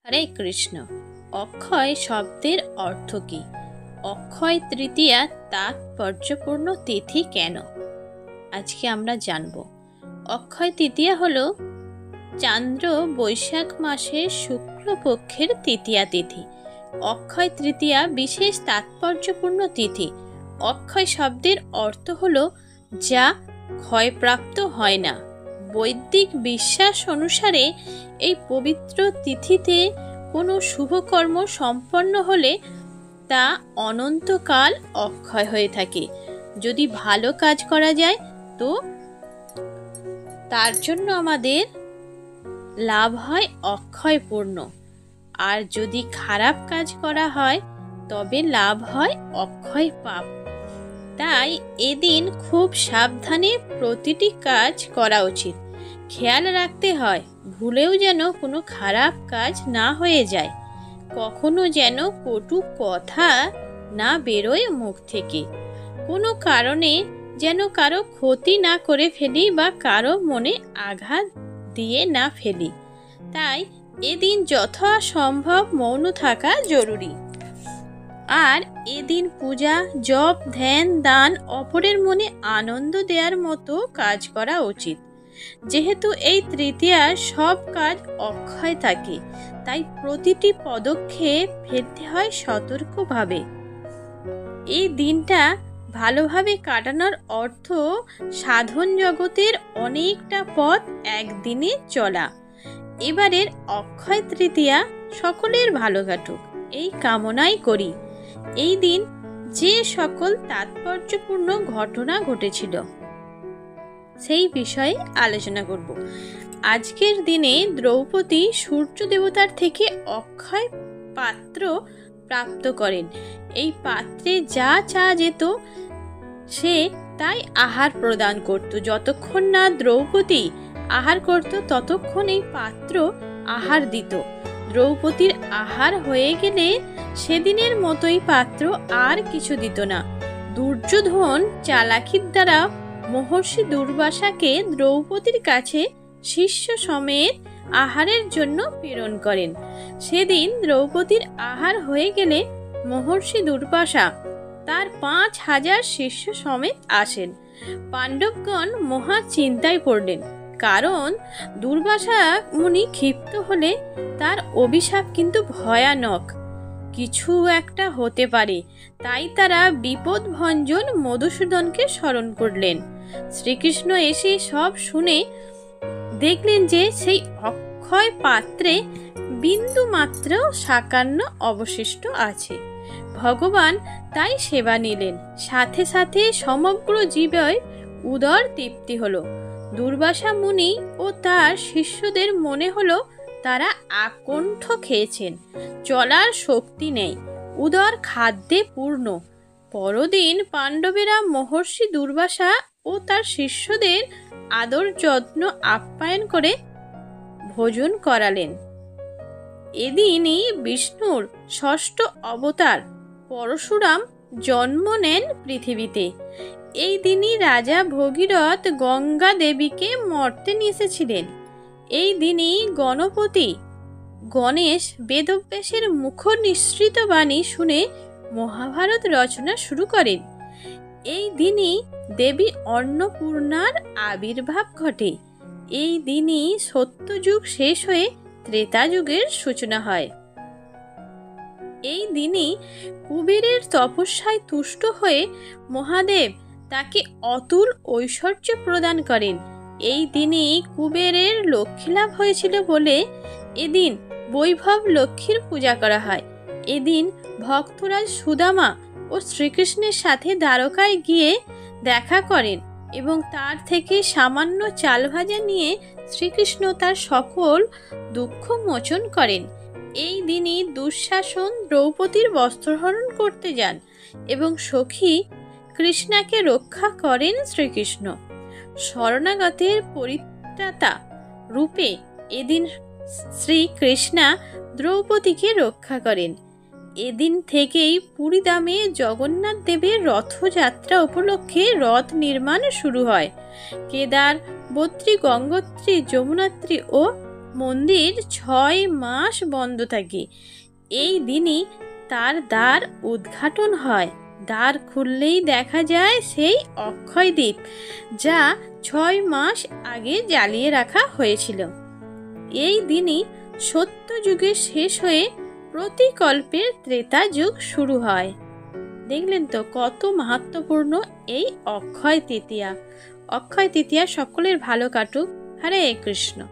হরে কৃষ্ণ। অক্ষয় শব্দের অর্থ কি? অক্ষয় তৃতীয়া তাৎপর্যপূর্ণ তিথি কেন? আজকে আমরা জানব। অক্ষয় তৃতীয়া হলো চান্দ্র বৈশাখ মাসের শুক্লপক্ষের তৃতীয়া তিথি। অক্ষয় তৃতীয়া বিশেষ তাৎপর্যপূর্ণ তিথি। অক্ষয় শব্দের অর্থ হলো যা ক্ষয়প্রাপ্ত হয় না। বৈদিক বিশ্বাস অনুসারে এই পবিত্র তিথিতে কোনো শুভকর্ম সম্পন্ন হলে তা অনন্তকাল অক্ষয় হয়ে থাকে। যদি ভালো কাজ করা যায় তো তার জন্য আমাদের লাভ হয় অক্ষয়পূর্ণ, আর যদি খারাপ কাজ করা হয় তবে লাভ হয় অক্ষয় পাপ। তাই এদিন খুব সাবধানে প্রতিটি কাজ করা উচিত। খেয়াল রাখতে হয় ভুলেও যেন কোনো খারাপ কাজ না হয়ে যায়। কখনো যেন কটু কথা না বেরোয় মুখ থেকে। কোনো কারণে যেন কারো ক্ষতি না করে ফেলি বা কারো মনে আঘাত দিয়ে না ফেলি। তাই এদিন যথাসম্ভব মৌন থাকা জরুরি। আর এদিন পূজা, জপ, ধ্যান, দান, অপরের মনে আনন্দ দেওয়ার মতো কাজ করা উচিত। যেহেতু এই তৃতীয়ার সব কাজ অক্ষয় থাকে, তাই প্রতিটি পদক্ষেপ ফেলতে হয় সতর্কভাবে। এই দিনটা ভালোভাবে কাটানোর অর্থ সাধন জগতের অনেকটা পথ একদিনে চলা। এবারের অক্ষয় তৃতীয়া সকলের ভালো কাটুক এই কামনাই করি। এই দিন যে সকল তাৎপর্যপূর্ণ ঘটনা ঘটেছিল সেই বিষয়ে আলোচনা করব। আজকের দিনে দ্রৌপদী সূর্য দেবতার থেকে অক্ষয় পাত্র প্রাপ্ত করেন। এই পাত্রে যা চা যেত সে তাই আহার প্রদান করত। যতক্ষণ না দ্রৌপদী আহার করত ততক্ষণ এই পাত্র আহার দিত। দ্রৌপদীর আহার হয়ে গেলে সেদিনের মতোই পাত্র আর কিছু দিত না। দুর্যোধন চালাকির দ্বারা মহর্ষি দুর্বাসাকে দ্রৌপদীর কাছে শিষ্য সমেত আহারের জন্য প্রেরণ করেন। সেদিন দ্রৌপদীর আহার হয়ে গেলে মহর্ষি দুর্বাসা তার 5000 শিষ্য সমেত আসেন। পাণ্ডবগণ মহা চিন্তায় পড়লেন, কারণ দুর্বাসা মুনি ক্ষিপ্ত হলে তার অভিশাপ কিন্তু ভয়ানক, কিছু একটা হতে পারে। তাই তারা বিপদভঞ্জন মধুসূদনকে স্মরণ করলেন। শ্রীকৃষ্ণ এসে সব শুনে দেখলেন যে সেই অক্ষয় পাত্রে বিন্দু মাত্র সাকান্ন অবশিষ্ট আছে। ভগবান তাই সেবা নিলেন। সাথে সাথে সমগ্র জীবের উদর তৃপ্তি হলো। দুর্বাসা মুনি ও তার শিষ্যদের মনে হলো তারা আকণ্ঠ খেয়েছেন, চলার শক্তি নেই, উদর খাদ্যে পূর্ণ। পরদিন পাণ্ডবেরা মহর্ষি দুর্বাসা ও তার শিষ্যদের আদর যত্ন আপ্যায়ন করে ভোজন করালেন। এদিনই বিষ্ণুর ষষ্ঠ অবতার পরশুরাম জন্ম নেন পৃথিবীতে। এই দিনই রাজা ভগীরথ গঙ্গা দেবীকে মর্তে নিয়ে এসেছিলেন। এই দিনই গণপতি গণেশ বেদব্যাসের মুখ নিঃসৃত বাণী শুনে মহাভারত রচনা শুরু করেন। এই দিনই দেবী অন্নপূর্ণার আবির্ভাব ঘটে। এই দিনই সত্যযুগ শেষ হয়ে ত্রেতা যুগের সূচনা হয়। এই দিনই কুবেরের তপস্যায় তুষ্ট হয়ে মহাদেব তাকে অতুল ঐশ্বর্য প্রদান করেন। এই দিনই কুবেরের লক্ষ্মী লাভ হয়েছিল বলে এদিন বৈভব লক্ষ্মীর পূজা করা হয়। এদিন ভক্তরাজ সুদামা ও শ্রীকৃষ্ণের সাথে দ্বারকায় গিয়ে দেখা করেন এবং তার থেকে সামান্য চাল ভাজা নিয়ে শ্রীকৃষ্ণ তার সকল দুঃখ মোচন করেন। এই দিনই দুঃশাসন দ্রৌপদীর বস্ত্রহরণ করতে যান এবং সখী কৃষ্ণাকে রক্ষা করেন শ্রীকৃষ্ণ। শরণাগতের পরিত্রাতা রূপে এদিন শ্রীকৃষ্ণা দ্রৌপদীকে রক্ষা করেন। এদিন থেকেই পুরীধামে জগন্নাথ দেবের রথযাত্রা উপলক্ষে রথ নির্মাণ শুরু হয়। কেদার, বদ্রী, গঙ্গোত্রী, যমুনোত্রী ও মন্দির 6 মাস বন্ধ থাকে। এই দিনই তার দ্বার উদ্ঘাটন হয়। দ্বার খুললেই দেখা যায় সেই অক্ষয় দ্বীপ, যা 6 মাস আগে জ্বালিয়ে রাখা হয়েছিল। এই দিনই সত্য যুগের শেষ হয়ে প্রতিকল্পের ত্রেতা যুগ শুরু হয়। দেখলেন তো কত মাহাত্ম্যপূর্ণ এই অক্ষয় তৃতীয়া। অক্ষয় তৃতীয়া সকলের ভালো কাটুক। হরে কৃষ্ণ।